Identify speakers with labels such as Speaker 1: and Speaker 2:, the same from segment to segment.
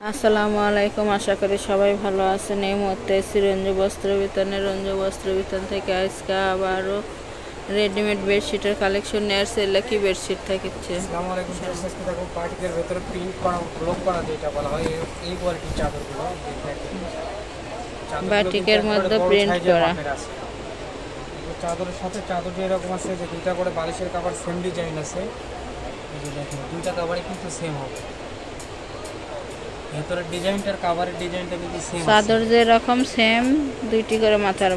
Speaker 1: আসসালামু আলাইকুম। আশা করি সবাই ভালো আছেন। এই মুহূর্তে রঞ্জু বস্ত্র বিতানে রঞ্জু বস্ত্র বিতান থেকে আজকে আবারও রেডিমেড বেডশিটের কালেকশন নিয়ে সেলে কি বেডশিট থাকছে।
Speaker 2: আসসালামু আলাইকুম। দেখো পার্টিকের ভেতরে প্রিন্ট করা ব্লক করা যেটা বলা হয় এই কোয়ালিটির চাদরগুলো
Speaker 1: বাটিকের মধ্যে প্রিন্ট করা
Speaker 2: চাদরের সাথে চাদর যেরকম আছে যে দুইটা করে বালিশের কভার সেম ডিজাইন আছে। এই যে দেখেন দুইটা কভারই কিন্তু সেম হবে। ভেতরের ডিজাইনটার কভারের ডিজাইনটা কিন্তু সেম,
Speaker 1: চাদর যেরকম সেম দুইটি করে মাথার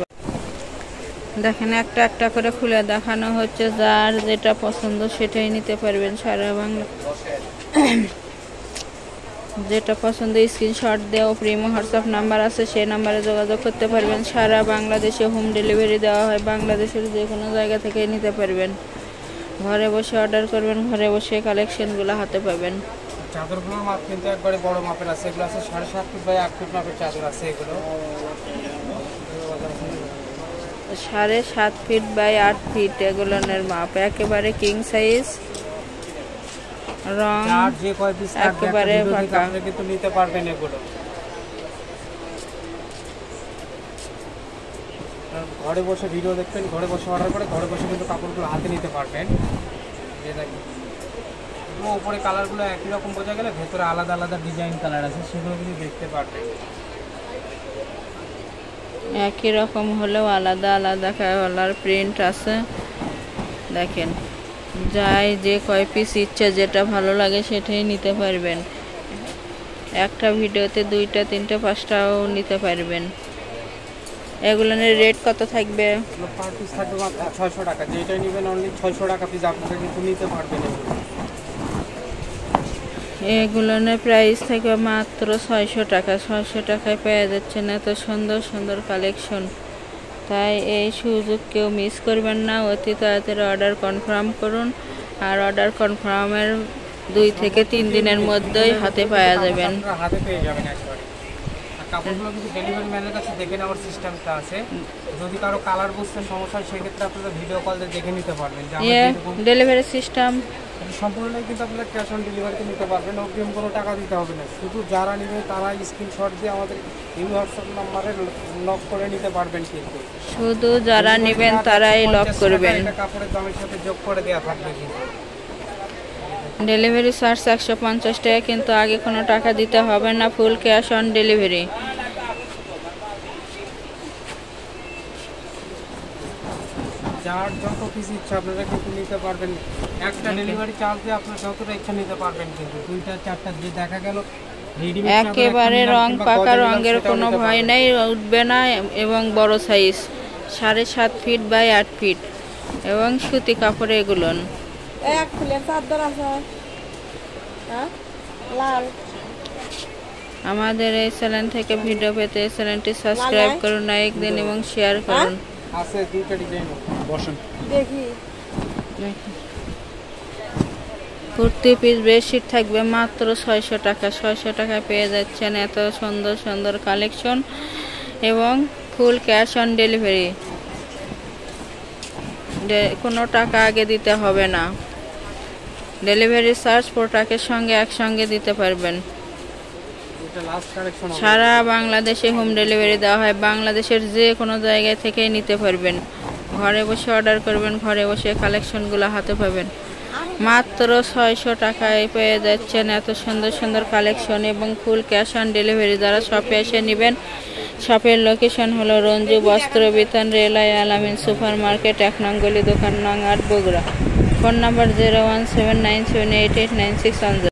Speaker 1: দেখেন একটা একটা করে খুলে দেখানো হচ্ছে। যার যেটা পছন্দ সেটাই নিতে পারবেন। সারা বাংলা যেটা পছন্দ স্ক্রিনশট দেওয়া প্রিমো হোয়াটসঅ্যাপ নাম্বার আছে, সেই নাম্বারে যোগাযোগ করতে পারবেন। সারা বাংলাদেশে হোম ডেলিভারি দেওয়া হয়। বাংলাদেশের যে কোনো জায়গা থেকে নিতে পারবেন। ঘরে বসে অর্ডার করবেন, ঘরে বসে কালেকশনগুলো হাতে পাবেন।
Speaker 2: চাদরগুলোর মাপ কিন্তু একবারে বড় মাপের আছে। এগুলো আছে 7.5 ফিট বাই 8 ফিট মাপের চাদর আছে। এগুলো
Speaker 1: 7.5 ফিট বাই 8 ফিট এগুলোর মাপ একেবারে কিং সাইজ। রং
Speaker 2: যে কয় পিস
Speaker 1: একেবারে ফাঁকা
Speaker 2: কিন্তু নিতে পারবেন। এগুলো ঘরে বসে ভিডিও দেখবেন, ঘরে বসে অর্ডার করে ঘরে বসে কিন্তু কাপড়গুলো হাতে নিতে পারবেন। যে দেখেন উপরে কালারগুলো একই রকম বোঝা গেলে ভেতরে আলাদা আলাদা ডিজাইন কালার আছে, সেগুলো কিন্তু দেখতে পারবেন।
Speaker 1: একই রকম হলেও আলাদা আলাদা কালার প্রিন্ট আছে। দেখেন যাই যে কয় পিস ইচ্ছা যেটা ভালো লাগে সেটাই নিতে পারবেন। একটা ভিডিওতে 2টা 3টা 5টাও নিতে পারবেন। এগুলোর রেট কত থাকবে?
Speaker 2: পার পিস থাকবে মাত্র 600 টাকা। যেটা নেবেন অনলি 600 টাকা পিস আপনারা কিন্তু নিতে পারবেন।
Speaker 1: এগুলোর প্রাইস থাকবে মাত্র 600 টাকা। 600 টাকায় পেয়ে যাচ্ছেন এত সুন্দর সুন্দর কালেকশন। তাই এই সুযোগ কেউ মিস করবেন না। অতি তাড়াতাড়ি অর্ডার কনফার্ম করুন। আর অর্ডার কনফার্মের 2 থেকে 3 দিনের মধ্যেই হাতে পাওয়া যাবেন।
Speaker 2: হাতে পেয়ে যাবেন একবারে। কাপড়গুলো কিন্তু ডেলিভারি ম্যানের কাছে দেখে নেওয়ার সিস্টেমটা আছে। যদি কারো কালার বুঝতে সমস্যা হয় সেক্ষেত্রে আপনারা ভিডিও কল দিয়ে দেখে নিতে পারবেন।
Speaker 1: ডেলিভারি সিস্টেম
Speaker 2: সম্পূর্ণটাই কিন্তু আপনারা ক্যাশ অন ডেলিভারিতে নিতে পারবেন। অগ্রিম কোনো টাকা দিতে হবে না। শুধু যারা নেবে তারা স্ক্রিনশট দিয়ে আমাদের এই হোয়াটসঅ্যাপ নাম্বারে লক করে নিতে পারবেন। কিন্তু
Speaker 1: শুধু যারা নেবেন তারাই লক করবেন।
Speaker 2: কাপড়ের দামের সাথে যোগ করে দেওয়া থাকবে। কিন্তু
Speaker 1: ডেলিভারি চার্জ 150 টাকা, কিন্তু আগে কোনো টাকা দিতে হবে না। Full cash on delivery.
Speaker 2: যার যত পিস ইচ্ছা আপনারা কিন্তু নিতে পারবেন। একটা ডেলিভারি চার্জ দিয়ে আপনারা যতটা ইচ্ছা নিতে পারবেন। কিন্তু 2টা 4টা যে দেখা গেল
Speaker 1: একেবারে রং পাকা, রঙের কোনো ভয় নেই, উঠবে না। এবং বড় সাইজ 7.5 ফিট বাই 8 ফিট এবং সুতি কাপড়ে এগুলো। আমাদের এই চ্যানেল থেকে ভিডিও পেতে চ্যানেলটি সাবস্ক্রাইব করুন, লাইক দিন এবং শেয়ার করুন।
Speaker 2: আছে 2টা ডিজাইন বসেন
Speaker 1: দেখি। কুর্তি পিস বেডশিট থাকবে মাত্র 600 টাকা। 600 টাকায় পেয়ে যাচ্ছেন এত সুন্দর সুন্দর কালেকশন এবং ফুল ক্যাশ অন ডেলিভারি। কোনো টাকা আগে দিতে হবে না। ডেলিভারি চার্জ প্রোডাক্টের সঙ্গে একসঙ্গে দিতে পারবেন। সারা বাংলাদেশে হোম ডেলিভারি দেওয়া হয়। বাংলাদেশের যে কোনো জায়গায় থেকে নিতে পারবেন। ঘরে বসে অর্ডার করবেন, ঘরে বসে কালেকশনগুলো হাতে পাবেন। মাত্র 600 টাকায় পেয়ে যাচ্ছেন এত সুন্দর সুন্দর কালেকশন এবং ফুল ক্যাশ অন ডেলিভারি। যারা শপে এসে নেবেন, শপের লোকেশন হলো রঞ্জু বস্ত্র বিতান, রেলওয়ে আলামিন সুপার মার্কেট, 1 নং গলি, দোকান নং 8, বগুড়া। Phone number 01797889610।